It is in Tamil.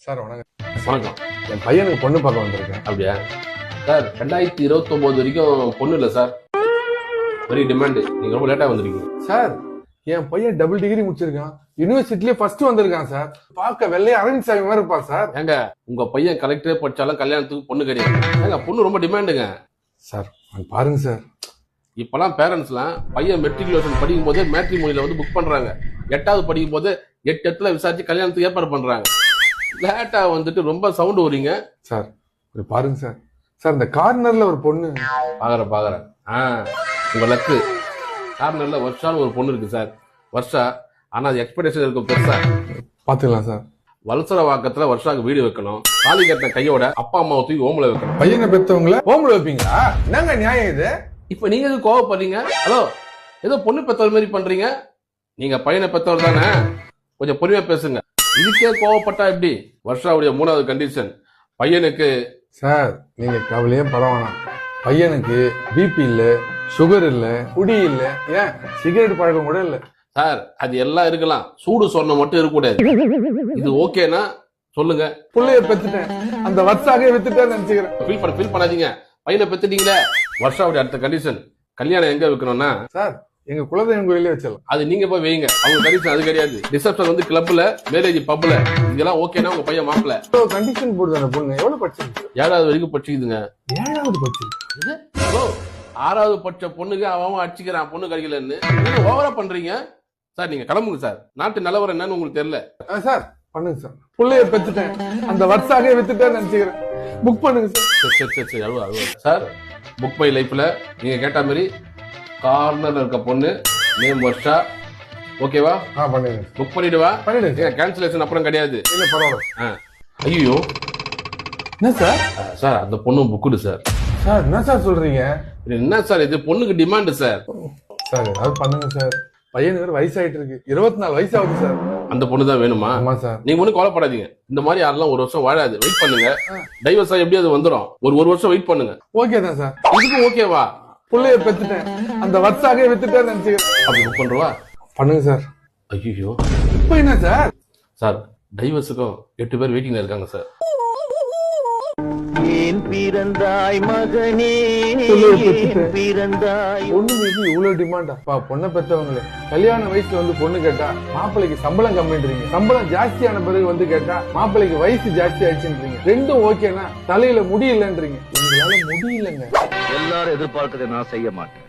சார் வணக்கம். வணக்கம். என் பையனுக்கு பொண்ணு பார்க்க வந்திருக்கேன். அப்படியா சார்? 2029 வரைக்கும் பொண்ணு இல்லை சார். Very demand. நீங்க ரொம்ப லேட்டா வந்திருக்கீங்க சார். என் பையன் டபுள் டிகிரி முடிச்சிருக்கான், யூனிவர்சிட்டிலேயே ஃபர்ஸ்ட் வந்திருக்கான் சார். பார்க்க வெள்ளைய அரவிந்த் சாமி மாதிரி இருப்பான் சார். ஏங்க உங்க பையன் கலெக்டரே படிச்சாலும் கல்யாணத்துக்கு பொண்ணு கிடையாது. ஏங்க பொண்ணு ரொம்ப டிமாண்டுங்க சார். பாருங்க சார், இப்பெல்லாம் பேரண்ட்ஸ்லாம் பையன் மெட்ரிகுலேஷன் படிக்கும் போதே மேட்ரிமோனியில வந்து புக் பண்றாங்க. 8வது படிக்கும் போது 8 இடத்துல விசாரிச்சு கல்யாணத்துக்கு ஏற்பாடு பண்றாங்க. லேட்டா வந்துட்டு ரொம்ப சவுண்ட் வரீங்க சார். பாருங்க சார். சார் இந்த கார்னர்ல ஒரு பொண்ணு பாக்குறேன். உங்க லக்கு. கார்னர்ல வருஷான்னு ஒரு பொண்ணு இருக்கு சார். வருஷா. ஆனா அது எக்ஸ்பெக்டேஷன் இருக்கும் பெருசா. பாத்துக்கலாம் சார். வலசர வாக்கத்துல வருஷாக்கு வீடு வைக்கணும். தாலி கட்டின கையோட அப்பா அம்மாவை தூக்கி ஓம்புல வைக்கணும். பையனை பெத்தவங்கள ஓம்புல வைப்பீங்களா? என்னங்க நியாயம் இது? இப்ப நீங்க எதுக்கு கோவப்படுறீங்க? ஹலோ, ஏதோ பொண்ணு பெத்தவர் மாதிரி பண்றீங்க. நீங்க பையனை பெத்தவர் தானே, கொஞ்சம் பொறுமையா பேசுங்க. இதுக்கே கோவப்பட்டா எப்படி? வருஷாவுடைய 3வது கண்டிஷன் பையனுக்கு. சார் நீங்க கவலையே பட வேணாம். பையனுக்கு பிபி இல்ல, சுகர் இல்ல, குடி இல்ல, ஏன் சிகரெட் பழக்கம் கூட இல்ல. சார் அது எல்லாம் இருக்கலாம், சூடு சொன்ன மட்டும் இருக்கக்கூடாது. இது ஓகேனா சொல்லுங்க. புள்ளைய பெத்துட்டேன், அந்த வருஷாக வித்துட்டேன்னு நினைச்சுக்கிறேன். ஃபீல் பண்ணாதீங்க. பையனை பெத்துட்டீங்களே. வருஷாவுடைய அடுத்த கண்டிஷன் கல்யாணம் எங்க வைக்கணும்னா சார் எங்க குலதெய்வம் கோயிலே வச்சிடலாம். அது நீங்க போய் வைங்க. அவங்க கண்டிஷன் அது கிடையாது. ரிசப்ஷன் வந்து கிளப்ல, மேரேஜ் பப்ல. இதெல்லாம் ஓகேனா உங்க பையன் மாப்பிள்ள. கண்டிஷன் போடுது. அந்த பொண்ணு எவ்வளவு படிச்சிருக்கு? 7வது வரைக்கும் படிச்சுக்குதுங்க. 7வது படிச்சிருக்கு. 6வது படிச்ச பொண்ணுக்கு அவன் அடிச்சுக்கிறான் பொண்ணு கிடைக்கலன்னு. ஓவரா பண்றீங்க சார். நீங்க கிளம்புங்க சார். நாட்டு நிலவரம் என்னன்னு உங்களுக்கு தெரியல சார். பண்ணுங்க சார். புள்ளைய பெத்துட்டேன், அந்த வருஷாக வித்துட்டேன்னு நினைச்சுக்கிறேன். புக் பண்ணுங்க சார். சரி. சார் புக் மை லைஃப்ல நீங்க கேட்ட மாதிரி கார்னர்ல இருக்க பொண்ணு நேம் வர்ஷா. ஓகேவா? பண்ணுங்க. புக் பண்ணிடுவா. பண்ணிடுங்க. கேன்சலேஷன் அப்புறம் கிடையாது. இல்ல பரவாயில்ல. ஐயோ என்ன சார்? சார் அந்த பொண்ணு புக்குடு சார். சார் என்ன சார் சொல்றீங்க? என்ன சார் இது? பொண்ணுக்கு டிமாண்ட் சார். சார் ஏதாவது பண்ணுங்க சார். பையனுக்கு வேற வயசாயிட்டு இருக்கு. 24 வயசு ஆகுது சார். அந்த பொண்ணு தான் வேணுமா? ஆமா சார். நீங்க ஒன்னும் கவலைப்படாதீங்க. இந்த மாதிரி யாரெல்லாம் 1 வருஷம் வாழாது. வெயிட் பண்ணுங்க. டைவர்ஸ் எப்படி அது வந்துடும். ஒரு வருஷம் வெயிட் பண்ணுங்க. ஓகே தான் சார். இதுக்கு ஓகேவா? புள்ளைய பெத்துட்டேன், அந்த வருஷாக வித்துட்டேன்னு நினைச்சுக்கிறேன். அப்படி புக் பண்றவா? பண்ணுங்க சார். ஐயோ இப்ப என்ன சார்? சார் டைவர்ஸுக்கும் 8 பேர் வெயிட்டிங்ல இருக்காங்க சார். ஏன் பிறந்தாய் மகனே, பிறந்தாய். பொண்ணு மீது இவ்வளவு டிமாண்டா? பொண்ணை பெற்றவங்களே கல்யாண வயசுல வந்து பொண்ணு கேட்டா மாப்பிள்ளைக்கு சம்பளம் கம்மின்றீங்க. சம்பளம் ஜாஸ்தியான பிறகு வந்து கேட்டா மாப்பிள்ளைக்கு வயசு ஜாஸ்தி ஆயிடுச்சுன்றீங்க. ரெண்டும் ஓகேனா தலையில முடி இல்லைன்றீங்க. உங்களால முடியலங்க. எல்லாரும் எதிர்பார்க்கறதை நான் செய்ய மாட்டேன்.